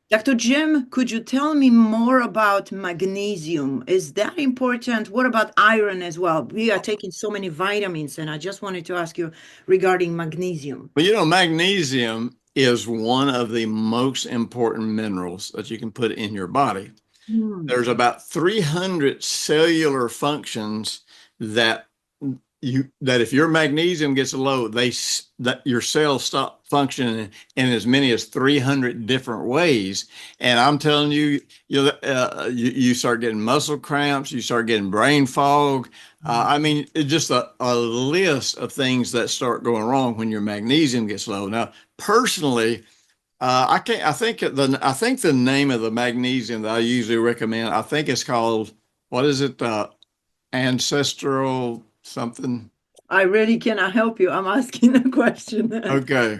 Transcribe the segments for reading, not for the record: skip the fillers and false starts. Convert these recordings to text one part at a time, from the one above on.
Dr. Jim, could you tell me more about magnesium? Is that important? What about iron as well? We are taking so many vitamins, and I just wanted to ask you regarding magnesium. But magnesium is one of the most important minerals that you can put in your body. Hmm. There's about 300 cellular functions that that if your magnesium gets low, that your cells stop functioning in as many as 300 different ways. And I'm telling you, you start getting muscle cramps, you start getting brain fog. I mean, it's just a list of things that start going wrong when your magnesium gets low. Now, personally, I can't. I think the name of the magnesium that I usually recommend. I think it's called, what is it? Ancestral something. I really cannot help you. I'm asking a question. Okay.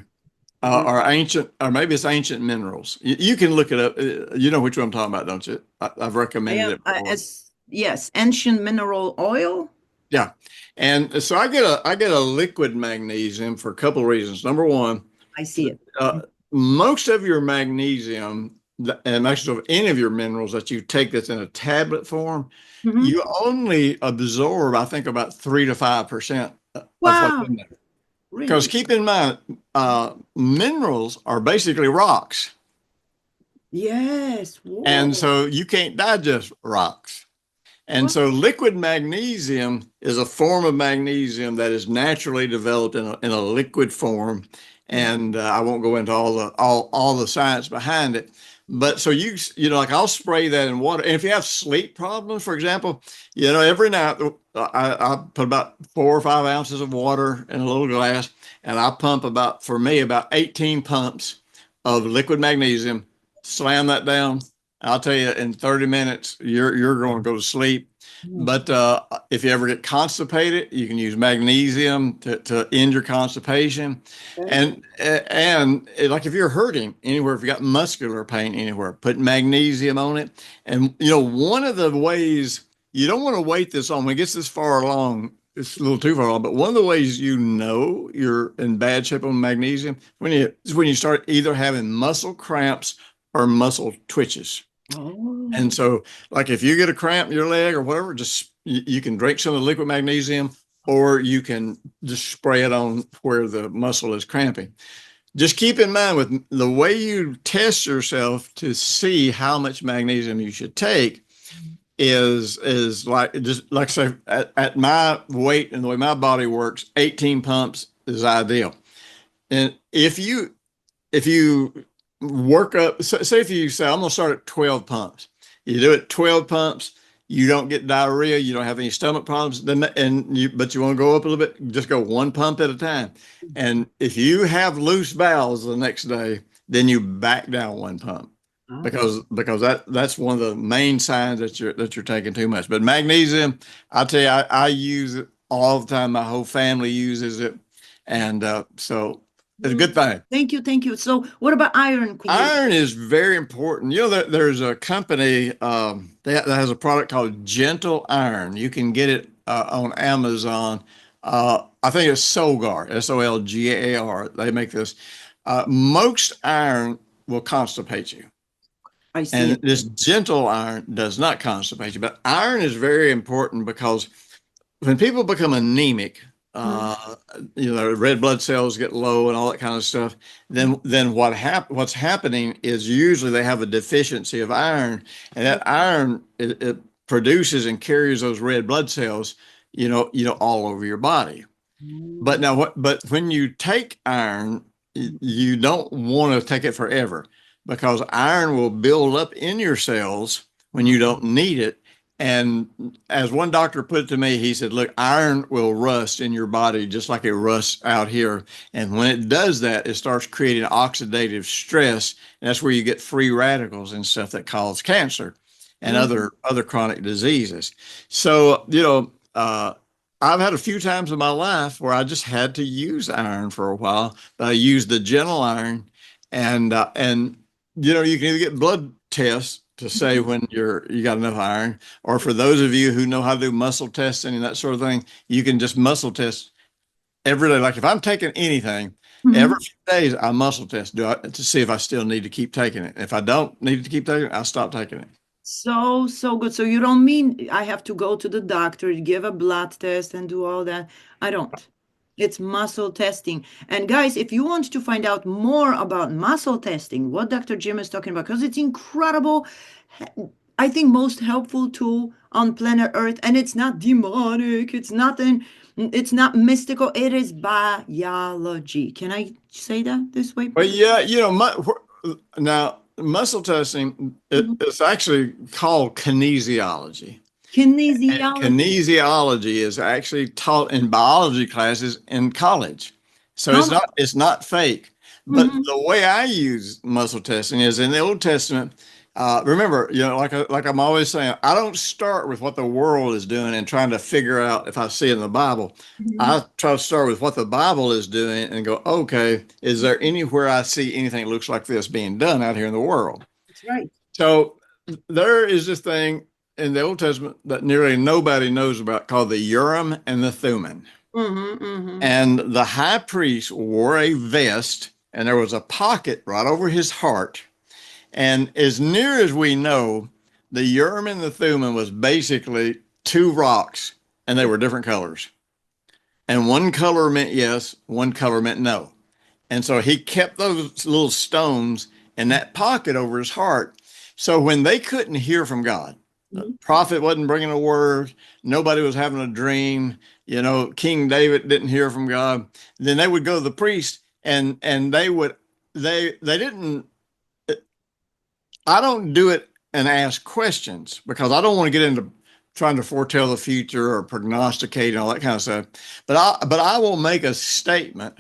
Or ancient, or maybe it's ancient minerals. You can look it up. You know which one I'm talking about, don't you? I've I recommended am, it before. as yes, ancient mineral oil. Yeah. And so I get a liquid magnesium for a couple of reasons. Number one, I see it. uh, most of your magnesium and most of any of your minerals that you take that's in a tablet form, Mhm. you only absorb, I think, about 3 to 5% of what's Wow, in there. Because really? keep in mind, minerals are basically rocks. Yes. And Whoa. so you can't digest rocks. And Wow. so liquid magnesium is a form of magnesium that is naturally developed in a liquid form. And I won't go into all the science behind it. But so like I'll spray that in water. And if you have sleep problems, for example, every night I put about 4 or 5 ounces of water in a little glass, and I pump for me, about 18 pumps of liquid magnesium, slam that down. I'll tell you, in 30 minutes, you're going to go to sleep. But if you ever get constipated, you can use magnesium to end your constipation. Okay. And like if you're hurting anywhere, if you got muscular pain anywhere, put magnesium on it. And one of the ways, you don't want to wait this on when it gets this far along. It's a little too far along, but one of the ways you're in bad shape on magnesium is when you start either having muscle cramps or muscle twitches. And Oh. so, like if you get a cramp in your leg or whatever, just you can drink some of the liquid magnesium, or you can just spray it on where the muscle is cramping. Just keep in mind, with the way you test yourself to see how much magnesium you should take is like, just like, say, at my weight and the way my body works, 18 pumps is ideal. And if you work up, say if you say, I'm going to start at 12 pumps, you do it 12 pumps, you don't get diarrhea, you don't have any stomach problems, but you want to go up a little bit, just go one pump at a time. And if you have loose bowels the next day, then you back down one pump, Oh. because that's one of the main signs that you're taking too much. But magnesium, I tell you, I use it all the time. My whole family uses it, and so it's a Mm. good thing. Thank you, thank you. So, what about iron? Could you? Iron is very important. There's a company that has a product called Gentle Iron. You can get it on Amazon. I think it's Solgar, Solgar. They make this. Most iron will constipate you, I see and it. this Gentle Iron does not constipate you. But iron is very important because when people become anemic, Mhm. red blood cells get low and all that kind of stuff. Then what's happening is usually they have a deficiency of iron, and that iron, it produces and carries those red blood cells, all over your body. But Mm. now but when you take iron, you don't want to take it forever, because iron will build up in your cells when you don't need it. And as one doctor put it to me, he said, look, iron will rust in your body just like it rusts out here. And when it does that, it starts creating oxidative stress. And that's where you get free radicals and stuff that cause cancer and Mhm. other chronic diseases. So, I've had a few times in my life where I just had to use iron for a while, but I used the gentle iron, and you can either get blood tests to say when you got enough iron, or for those of you who know how to do muscle testing and that sort of thing, you can just muscle test every day. Like if I'm taking anything, Every Mhm. few days, I muscle test to see if I still need to keep taking it. If I don't need to keep taking it, I stop taking it. So, so good. So you don't mean I have to go to the doctor, give a blood test and do all that. I don't. It's muscle testing. And guys, if you want to find out more about muscle testing, what Dr. Jim is talking about, because it's incredible, I think most helpful tool on planet Earth, and it's not demonic, it's not mystical, it is biology. Can I say that this way? Well, yeah, now muscle testing, Mhm. it's actually called kinesiology. And Kinesiology. kinesiology is actually taught in biology classes in college. So Come it's not fake. But on. the way I use muscle testing is in the Old Testament. Remember, like I'm always saying, I don't start with what the world is doing and trying to figure out if I see it in the Bible. Mhm. I try to start with what the Bible is doing and go, okay, is there anywhere I see anything that looks like this being done out here in the world? That's right. So there is this thing in the Old Testament that nearly nobody knows about called the Urim and the Thummim. Mm-hmm, mm-hmm. And the high priest wore a vest and there was a pocket right over his heart. And as near as we know, the Urim and the Thummim was basically two rocks and they were different colors. And one color meant yes, one color meant no. And so he kept those little stones in that pocket over his heart. So when they couldn't hear from God, the Mhm. prophet wasn't bringing a word, nobody was having a dream, King David didn't hear from God, then they would go to the priest and they didn't I don't do it and ask questions because I don't want to get into trying to foretell the future or prognosticate and all that kind of stuff. But I will make a statement.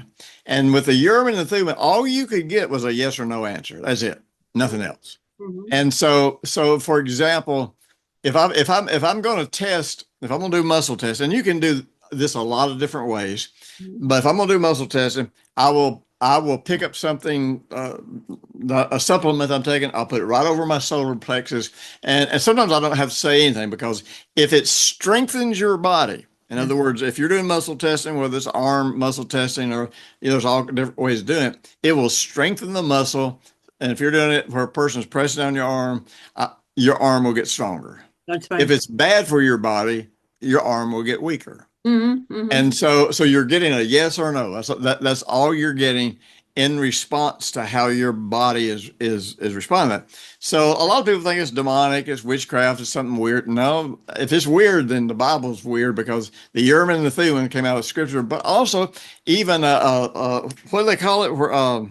And with the Urim and the Thummim, all you could get was a yes or no answer. That's it. Nothing else. Mhm. And so for example, if I'm going to test, if I'm going to do muscle tests, and you can do this a lot of different ways, Mhm. but if I'm going to do muscle testing, I will pick up something, a supplement I'm taking. I'll put it right over my solar plexus, and sometimes I don't have to say anything because if it strengthens your body, in Yes. other words, if you're doing muscle testing, whether it's arm muscle testing or there's all different ways of doing it, it will strengthen the muscle. And if you're doing it where a person's pressing on your arm will get stronger. That's If right. it's bad for your body, your arm will get weaker. Mm-hmm, mm-hmm. And so you're getting a yes or no. That's all you're getting in response to how your body is responding. So a lot of people think it's demonic, it's witchcraft, it's something weird. No, if it's weird, then the Bible's weird because the Urim and the Thummim came out of Scripture. But also even what do they call it?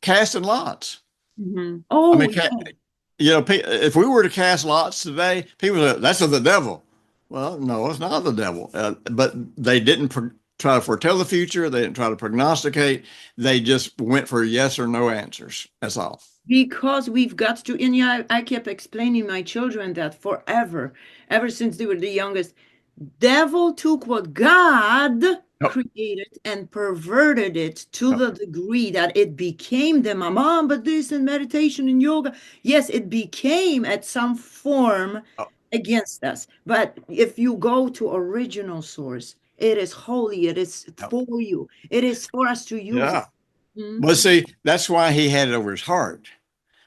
Casting lots. Mm-hmm. I Oh, mean, yeah. if we were to cast lots today, people say that's of the devil. Well, no, it's not the devil. But they didn't try to foretell the future. They didn't try to prognosticate. They just went for yes or no answers. That's all. Because we've got to, and yeah, I kept explaining my children that forever, ever since they were the youngest. Devil took what God Yep. created and perverted it to Yep. the degree that it became them. Mom, but this and meditation and yoga. Yes, it became at some form Yep. against us. But if you go to original source, it is holy. It is Yep. for you. It is for us to use it. Yeah. Well, see, that's why he had it over his heart.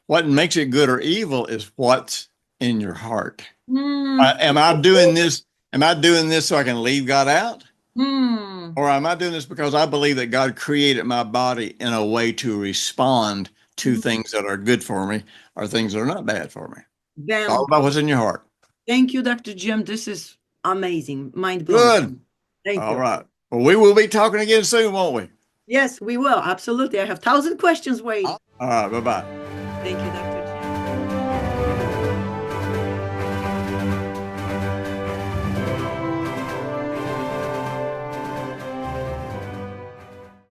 What makes it good or evil is what's in your heart. Mm. Am I doing this? Am I doing this so I can leave God out? Mm. Or am I doing this because I believe that God created my body in a way to respond to Mm. things that are good for me or things that are not bad for me? It's all Bam. about what's in your heart. Thank you, Dr. Jim. This is amazing. Mind blowing. Good. Thank All you. right. Well, we will be talking again soon, won't we? Yes, we will. Absolutely. I have 1,000 questions All waiting. right. Bye bye. Thank you, Dr.